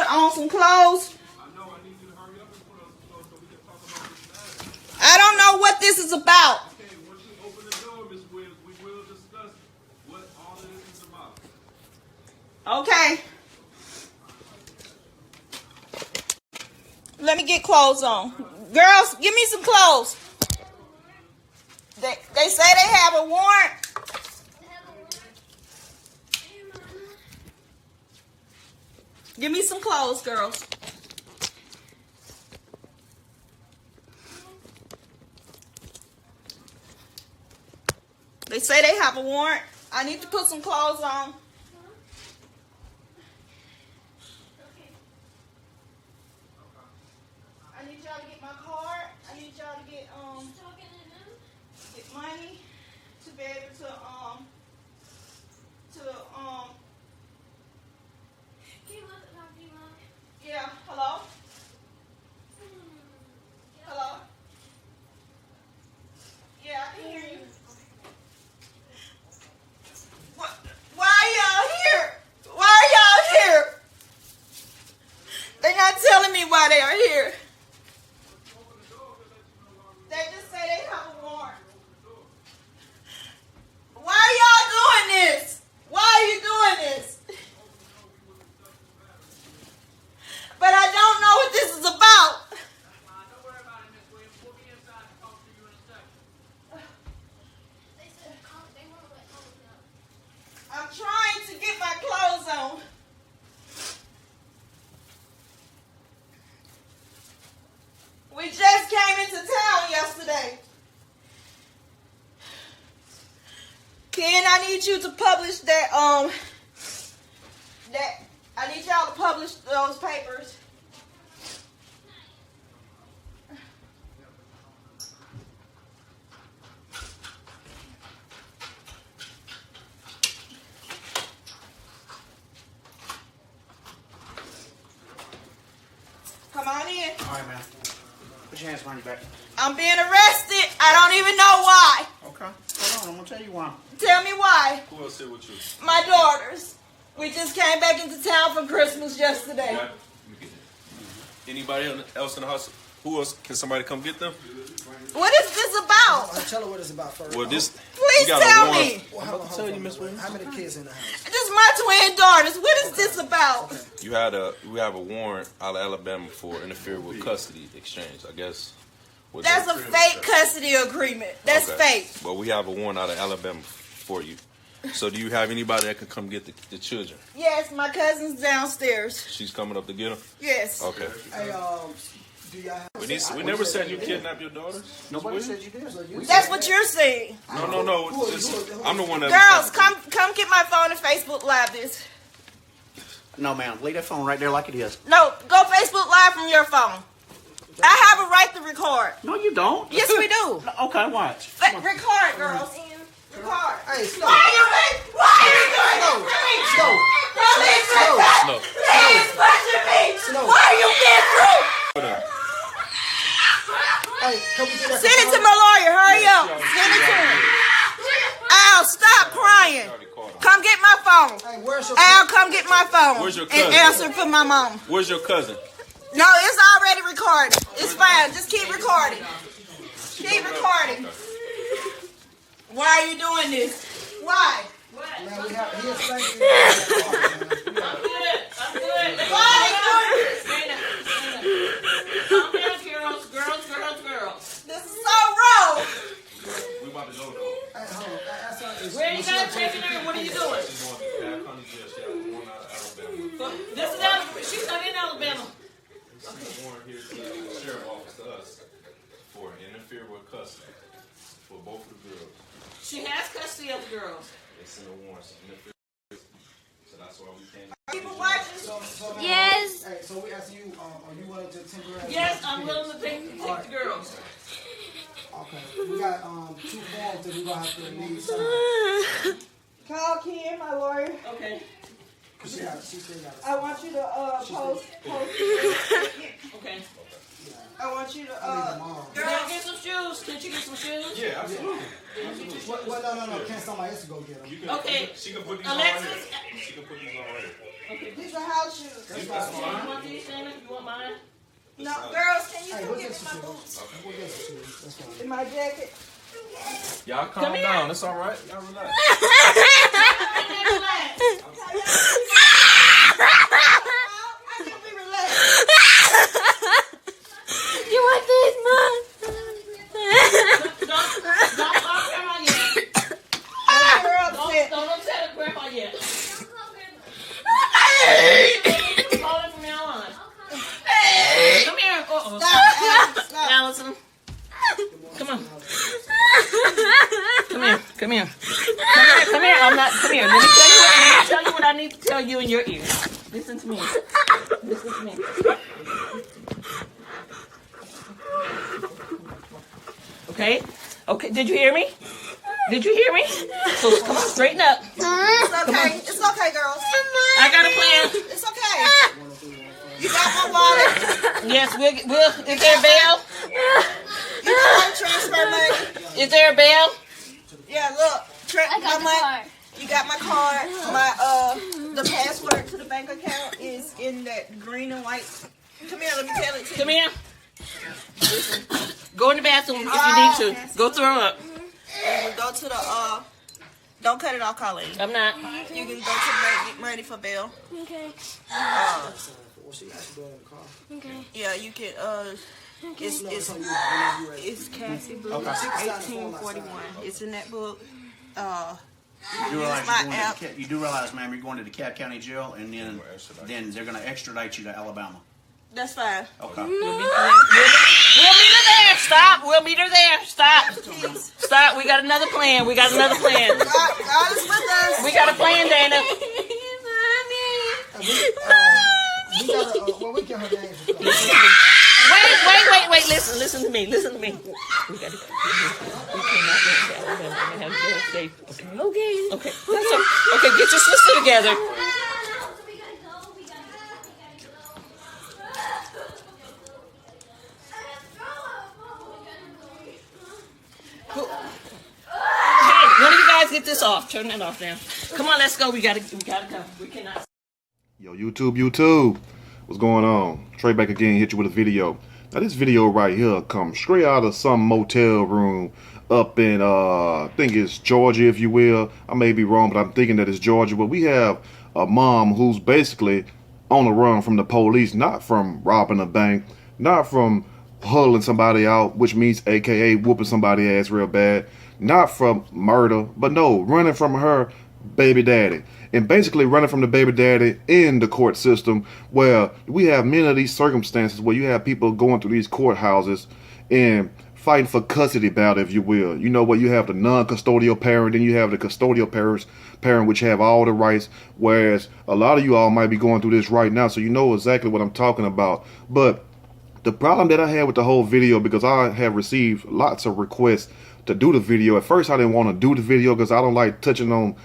on some clothes? I don't know what this is about. Okay, once you open the door, Miss Williams, we will discuss what all of this is about. Okay. Let me get clothes on. Girls, give me some clothes. They say they have a warrant. Give me some clothes, girls. They say they have a warrant. I need to put some clothes on. I need y'all to get my card. I need y'all to get money to be able to yeah, hello? Hello? Yeah, I can hear you. Why are y'all here? Why are y'all here? They're not telling me why they are here. They just say they have a warrant. Why are y'all doing this? Why are you doing this? But I don't know what this is about. Don't worry about it, Miss Williams. We'll be inside to talk to you in a second. I'm trying to get my clothes on. We just came into town yesterday. Ken, I need you to publish that I need y'all to publish those papers. Come on in. All right, man. Put your hands behind your back. I'm being arrested. I don't even know why. Okay. Hold on. I'm going to tell you why. Tell me why. Who else here with you? My daughters. We just came back into town for Christmas yesterday. Let me get that. Anybody else in the house? Who else? Can somebody come get them? What is this about? I'll tell her what it's about first. Well, this. Please we got tell a warrant. me. Well, I'm about to tell you, Miss Williams. How many kids in the house? This is my twin daughters. What is this about? We have a warrant out of Alabama for interfere with custody exchange. I guess. That's a fake custody agreement. That's fake. But we have a warrant out of Alabama for you. So do you have anybody that can come get the children? Yes, my cousin's downstairs. She's coming up to get them? Yes. Okay. Hey, do y'all have... We never said you kidnapped your daughters. Nobody said you did. That's what you're saying. No. I'm the one that... Girls, come get my phone and Facebook Live this. No, ma'am. Leave that phone right there like it is. No, go Facebook Live from your phone. I have a right to record. No, you don't. Yes, we do. Okay, watch. Record, girls. Record. Hey, stop. Why are you doing this to me? Slow. Please pushing me. Slow. Why are you being rude? Hey, come get that. Send it to my lawyer. Hurry up. Send it to him. Al, stop crying. Come get my phone. Hey, where's your... Al, come get my phone. Where's your and cousin? answer for my mom. Where's your cousin? No, it's already recorded. It's fine. Just keep recording. Keep recording. Why are you doing this? Why? Man, we have... He explained to you. I'm good. Why are you doing this? Calm down, girls. This is so wrong. We about to go though. Hey, hold on. Ask her, Where you guys taking her? What are you doing? She's going to Bath County Jail. She has a warrant out of Alabama. This is Alabama. She's not in Alabama. She's a warrant here to the sheriff's office to us for interfere with custody for both of the girls. She has custody of the girls. They sent a warrant to interfere. So that's why we came. People watching. Yes. Hey, so we asking you, are you willing to temporarily... Yes, I'm willing to take the girls. Okay. We got 2 forms that we're going to have to need signed. Call Ken, my lawyer. Okay. She still got it. I want you to post. Okay. I want you to Can I get some shoes? Can you get some shoes? Yeah, absolutely. Well, no. Can't somebody else go get them? You can, Okay. She can put these on Alexis. right here. She can put these on right here. Okay. These are house shoes. You want these, Shannon? You want mine? No, girls, can you Hey, come we'll get get me my some boots? We'll get some shoes. That's fine. In my jacket? Y'all calm down. It's all right. Y'all relax. I can be relaxed. You want these, Mom? Don't grandma yet. You're upset. Don't upset grandma yet. Call it from now on. Come here. Stop. Allison. Come on. Come here. Come here. Come here. Let me tell you what I need to tell you in your ear. Listen to me. Listen to me. Okay? Okay, did you hear me? Did you hear me? So come on, straighten up. It's okay. It's okay, girls. I got a plan. It's okay. You got my wallet. Yes, we'll is there a bail? You got my transfer money. Is there a bail? Yeah, look. I got the card. You got my card. My the password to the bank account is in that green and white. Come here, let me tell it to you. Come here. Go in the bathroom if you need to. Go throw up. And we go to the don't cut it off, Colleen. I'm not. You can go to the money for bail. Okay. Well, she actually doing it in the car. Okay. Yeah, you can it's Cassie book 1841. It's in that book. You do realize, my you're app. you do realize, ma'am, you're going to DeKalb County Jail, and then they're going to extradite you to Alabama. That's fine. Okay. We'll meet her there. Stop. We'll meet her there. Stop. Stop. We got another plan. God is with us. We got a plan, Dana. We got well, we get her name. Wait. Listen to me. We gotta go. We cannot go to Alabama. We have to go safe. Okay. That's okay. Get your sister together. Hey, one of you guys get this off. Turn that off now. Come on, let's go. We gotta go. We cannot. Yo, YouTube, what's going on? Trey back again, hit you with a video. Now this video right here comes straight out of some motel room up in, I think it's Georgia, if you will. I may be wrong, but I'm thinking that it's Georgia. But we have a mom who's basically on the run from the police, not from robbing a bank, not from huddling somebody out, which means AKA whooping somebody's ass real bad, not from murder, but no, running from her baby daddy. And basically running from the baby daddy in the court system, where we have many of these circumstances where you have people going through these courthouses and fighting for custody battle, if you will. You know, where you have the non-custodial parent, and you have the custodial parent, which have all the rights, whereas a lot of you all might be going through this right now, so you know exactly what I'm talking about. But the problem that I had with the whole video, because I have received lots of requests to do the video. At first, I didn't want to do the video because I don't like touching on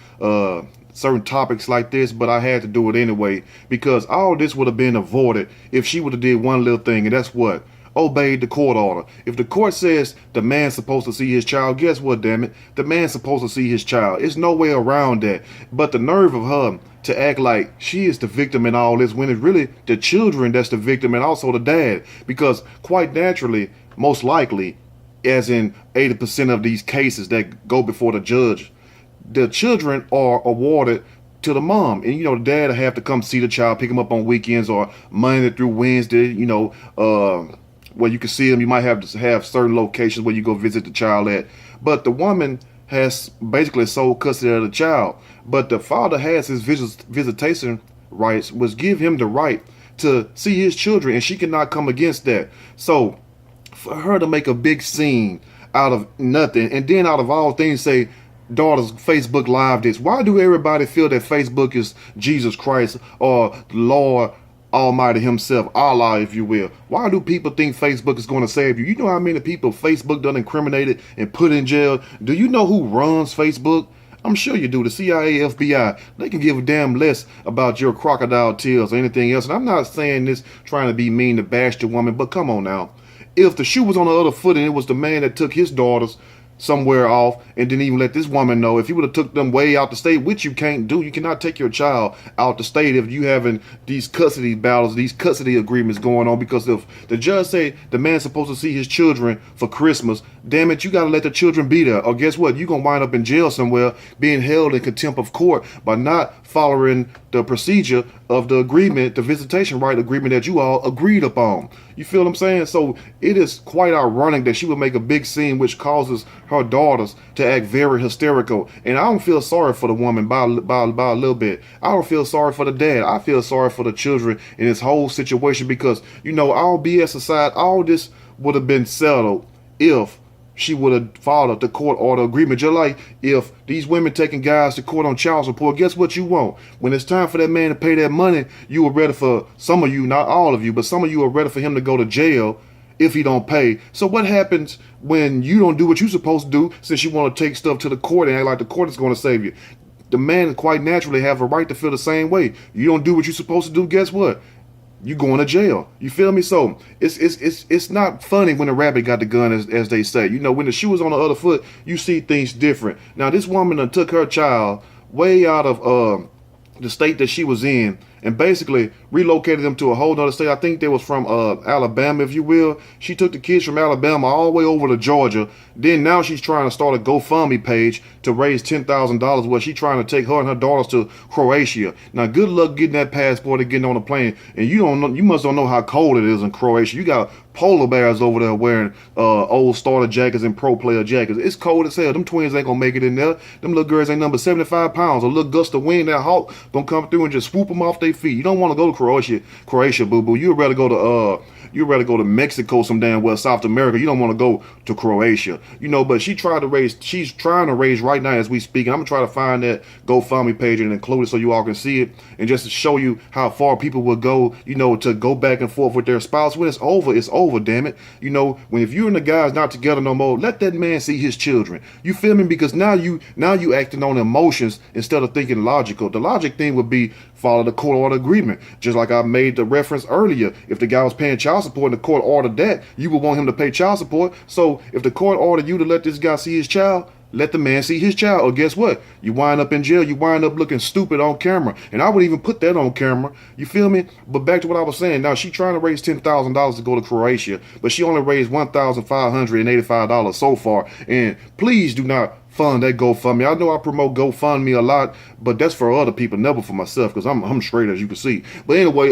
certain topics like this, but I had to do it anyway, because all this would have been avoided if she would have did one little thing, and that's what? Obeyed the court order. If the court says the man's supposed to see his child, guess what, damn it? The man's supposed to see his child. It's no way around that. But the nerve of her to act like she is the victim in all this, when it's really the children that's the victim, and also the dad, because quite naturally, most likely, as in 80% of these cases that go before the judge, the children are awarded to the mom, and you know, the dad will have to come see the child, pick him up on weekends or Monday through Wednesday, you know, where you can see him. You might have to have certain locations where you go visit the child at, but the woman has basically sole custody of the child, but the father has his visitation rights, which give him the right to see his children, and she cannot come against that. So for her to make a big scene out of nothing, and then out of all things say daughter's Facebook Live this, why do everybody feel that Facebook is Jesus Christ or the Lord Almighty himself, Allah, if you will? Why do people think Facebook is going to save you? You know how many people Facebook done incriminated and put in jail? Do you know who runs Facebook? I'm sure you do. The CIA, FBI, they can give a damn less about your crocodile tears or anything else. And I'm not saying this trying to be mean to bash the woman, but come on now. If the shoe was on the other foot and it was the man that took his daughters somewhere off and didn't even let this woman know. If you would have took them way out the state, which you can't do, you cannot take your child out the state if you having these custody battles, these custody agreements going on, because if the judge say the man's supposed to see his children for Christmas, damn it, you got to let the children be there, or guess what, you're going to wind up in jail somewhere being held in contempt of court by not following the procedure of the agreement, the visitation right agreement that you all agreed upon. You feel what I'm saying? So it is quite ironic that she would make a big scene which causes her daughters to act very hysterical. And I don't feel sorry for the woman by a little bit. I don't feel sorry for the dad. I feel sorry for the children in this whole situation, because, you know, all BS aside, all this would have been settled if she would have followed the court order agreement. Just like if these women taking guys to court on child support, guess what you want? When it's time for that man to pay that money, you are ready for, some of you, not all of you, but some of you are ready for him to go to jail if he don't pay. So what happens when you don't do what you're supposed to do, since you want to take stuff to the court and act like the court is going to save you? The man quite naturally have a right to feel the same way. You don't do what you're supposed to do, guess what? You going to jail. You feel me? So it's not funny when the rabbit got the gun, as they say. You know, when the shoe was on the other foot, you see things different. Now, this woman done took her child way out of the state that she was in and basically relocated them to a whole other state. I think they was from Alabama, if you will. She took the kids from Alabama all the way over to Georgia. Then now she's trying to start a GoFundMe page to raise $10,000 where she's trying to take her and her daughters to Croatia. Now, good luck getting that passport and getting on a plane. And you must don't know how cold it is in Croatia. You got polar bears over there wearing old starter jackets and pro player jackets. It's cold as hell. Them twins ain't gonna make it in there. Them little girls ain't number 75 pounds. A little gust of wind, that hawk gonna come through and just swoop them off their feet. You don't want to go to Croatia, boo boo. You'd rather go to Mexico, some damn well, South America. You don't want to go to Croatia, you know. But she's trying to raise right now as we speak. And I'm gonna try to find that GoFundMe page and include it so you all can see it, and just to show you how far people will go, you know, to go back and forth with their spouse. When it's over, damn it. You know, if you and the guy's not together no more, let that man see his children. You feel me? Because now you acting on emotions instead of thinking logical. The logic thing would be follow the court order agreement. Just like I made the reference earlier. If the guy was paying child support and the court ordered that, you would want him to pay child support. So if the court ordered you to let this guy see his child, let the man see his child, or guess what? You wind up in jail. You wind up looking stupid on camera. And I would even put that on camera. You feel me? But back to what I was saying. Now, she's trying to raise $10,000 to go to Croatia, but she only raised $1,585 so far. And please do not fund that GoFundMe. I know I promote GoFundMe a lot, but that's for other people, never for myself, because I'm straight, as you can see. But anyway,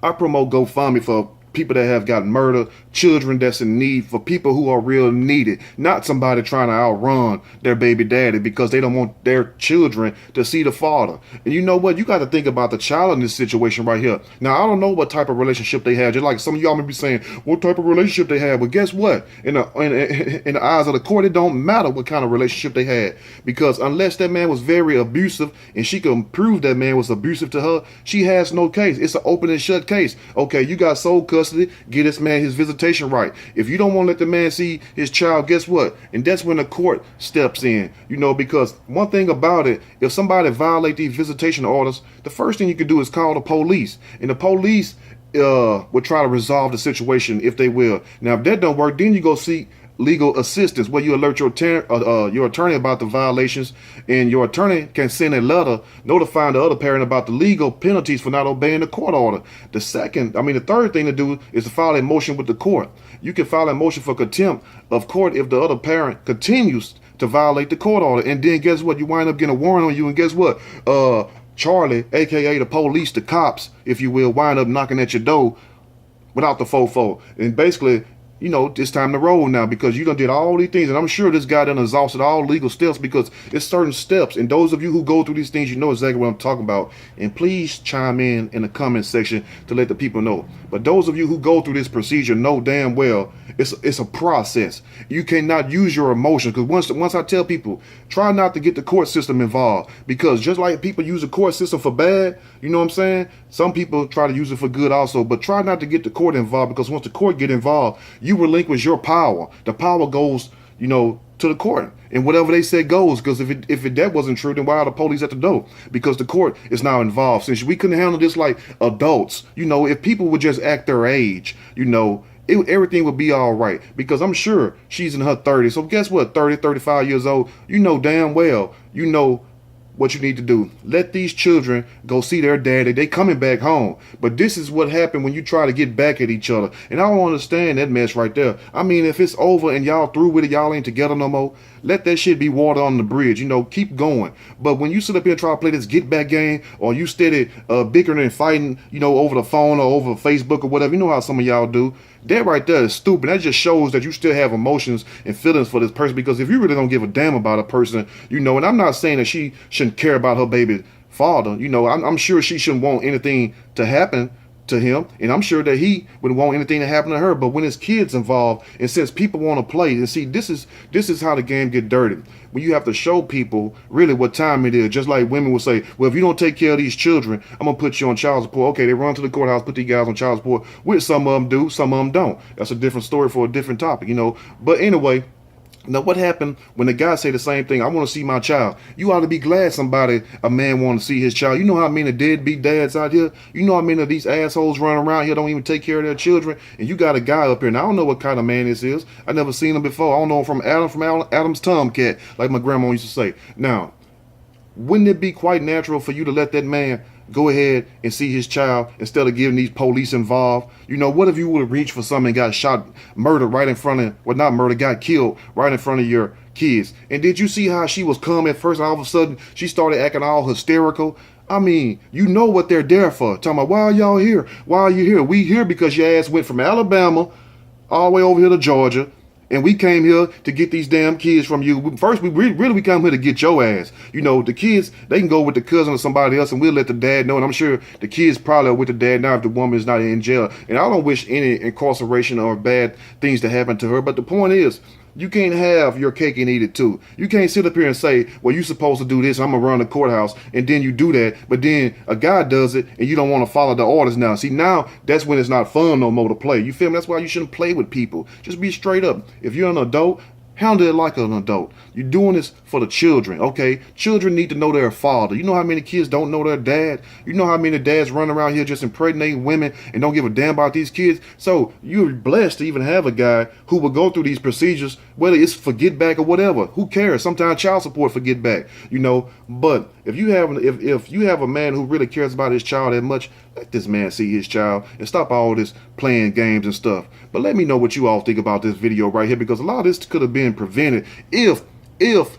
I promote GoFundMe for people that have gotten murdered, children that's in need, for people who are real needed, not somebody trying to outrun their baby daddy because they don't want their children to see the father. And you know what? You got to think about the child in this situation right here. Now, I don't know what type of relationship they had. Just like some of y'all may be saying, what type of relationship they had? But guess what? In the eyes of the court, it don't matter what kind of relationship they had, because unless that man was very abusive and she can prove that man was abusive to her, she has no case. It's an open and shut case. Okay, you got sole custody. Get this man his visitation right. If you don't want to let the man see his child, guess what? And that's when the court steps in, you know, because one thing about it, if somebody violate these visitation orders, the first thing you can do is call the police, and the police will try to resolve the situation if they will. Now, if that don't work, then you go seek legal assistance, where you alert your attorney about the violations, and your attorney can send a letter notifying the other parent about the legal penalties for not obeying the court order. The third thing to do is to file a motion with the court. You can file a motion for contempt of court if the other parent continues to violate the court order, and then guess what? You wind up getting a warrant on you, and guess what? Charlie, aka the police, the cops, if you will, wind up knocking at your door without the fofo, and basically, you know, it's time to roll now, because you done did all these things, and I'm sure this guy done exhausted all legal steps, because it's certain steps, and those of you who go through these things, you know exactly what I'm talking about. And please chime in the comment section to let the people know. But those of you who go through this procedure know damn well it's a process. You cannot use your emotions, because once I tell people, try not to get the court system involved, because just like people use the court system for bad, you know what I'm saying, some people try to use it for good also. But try not to get the court involved, because once the court get involved, you relinquish your power. The power goes, you know, to the court, and whatever they say goes. Because if that wasn't true, then why are the police at the door? Because the court is now involved. Since we couldn't handle this like adults, you know, if people would just act their age, you know, everything would be all right, because I'm sure she's in her 30s. So guess what? 30, 35 years old. You know damn well, you know what you need to do. Let these children go see their daddy. They coming back home. But this is what happened when you try to get back at each other. And I don't understand that mess right there. I mean, if it's over and y'all through with it, y'all ain't together no more, let that shit be water on the bridge. You know, keep going. But when you sit up here and try to play this get back game, or you steady bickering and fighting, you know, over the phone or over Facebook or whatever, you know how some of y'all do. That right there is stupid. That just shows that you still have emotions and feelings for this person. Because if you really don't give a damn about a person, you know, and I'm not saying that she shouldn't care about her baby father. You know, I'm sure she shouldn't want anything to happen to him, and I'm sure that he wouldn't want anything to happen to her. But when his kids involved, and since people want to play, and see, this is how the game get dirty. When you have to show people really what time it is. Just like women will say, well, if you don't take care of these children, I'm gonna put you on child support. Okay, they run to the courthouse, put these guys on child support, which some of them do, some of them don't. That's a different story for a different topic, you know. But anyway, now what happened when the guy say the same thing? I want to see my child. You ought to be glad a man want to see his child. You know how many deadbeat dads out here? You know how many of these assholes running around here don't even take care of their children? And you got a guy up here. Now I don't know what kind of man this is. I never seen him before. I don't know him from Adam's Tomcat, like my grandma used to say. Now, wouldn't it be quite natural for you to let that man go ahead and see his child instead of getting these police involved? You know, what if you would have reached for something and got shot, murdered right in front of, well, not murdered, got killed right in front of your kids? And did you see how she was calm at first, and all of a sudden she started acting all hysterical? I mean, you know what they're there for. Talking about, why are y'all here? Why are you here? We here because your ass went from Alabama all the way over here to Georgia, and we came here to get these damn kids from you. First, we come here to get your ass. You know, the kids, they can go with the cousin or somebody else, and we'll let the dad know. And I'm sure the kids probably are with the dad now if the woman is not in jail. And I don't wish any incarceration or bad things to happen to her. But the point is, you can't have your cake and eat it too. You can't sit up here and say, well, you're supposed to do this, I'm going to run the courthouse, and then you do that, but then a guy does it, and you don't want to follow the orders now. See, now, that's when it's not fun no more to play. You feel me? That's why you shouldn't play with people. Just be straight up. If you're an adult, handle it like an adult. You're doing this for the children, okay? Children need to know their father. You know how many kids don't know their dad? You know how many dads run around here just impregnating women and don't give a damn about these kids? So you're blessed to even have a guy who will go through these procedures, whether it's for get back or whatever. Who cares? Sometimes child support for get back, you know. But if you have a man who really cares about his child that much, let this man see his child and stop all this playing games and stuff. But let me know what you all think about this video right here, because a lot of this could have been prevented if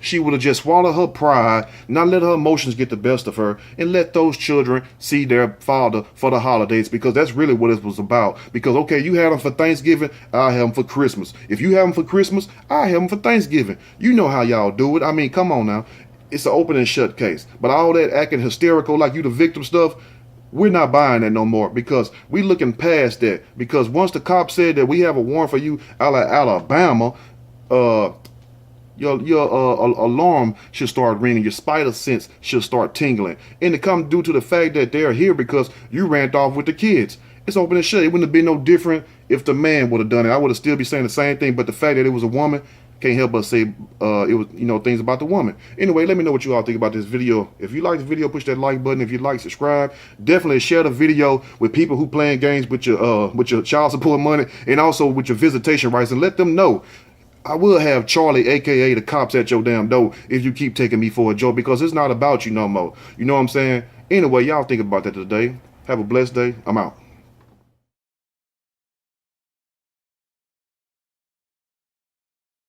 she would have just swallowed her pride, not let her emotions get the best of her, and let those children see their father for the holidays, because that's really what it was about. Because, okay, you had them for Thanksgiving, I have them for Christmas. If you have them for Christmas, I have them for Thanksgiving. You know how y'all do it. I mean, come on now. It's an open and shut case. But all that acting hysterical like you the victim stuff, we're not buying that no more, because we looking past that. Because once the cop said that we have a warrant for you out of Alabama, your alarm should start ringing. Your spider sense should start tingling. And it comes due to the fact that they're here because you ran off with the kids. It's open and shut. It wouldn't have been no different if the man would have done it. I would have still be saying the same thing, but the fact that it was a woman, can't help but say it was, you know, things about the woman. Anyway, let me know what you all think about this video. If you like the video, push that like button. If you like, subscribe. Definitely share the video with people who playing games with your child support money, and also with your visitation rights, and let them know I will have Charlie, aka the cops, at your damn door if you keep taking me for a joke, because it's not about you no more. You know what I'm saying? Anyway, y'all think about that today. Have a blessed day. I'm out.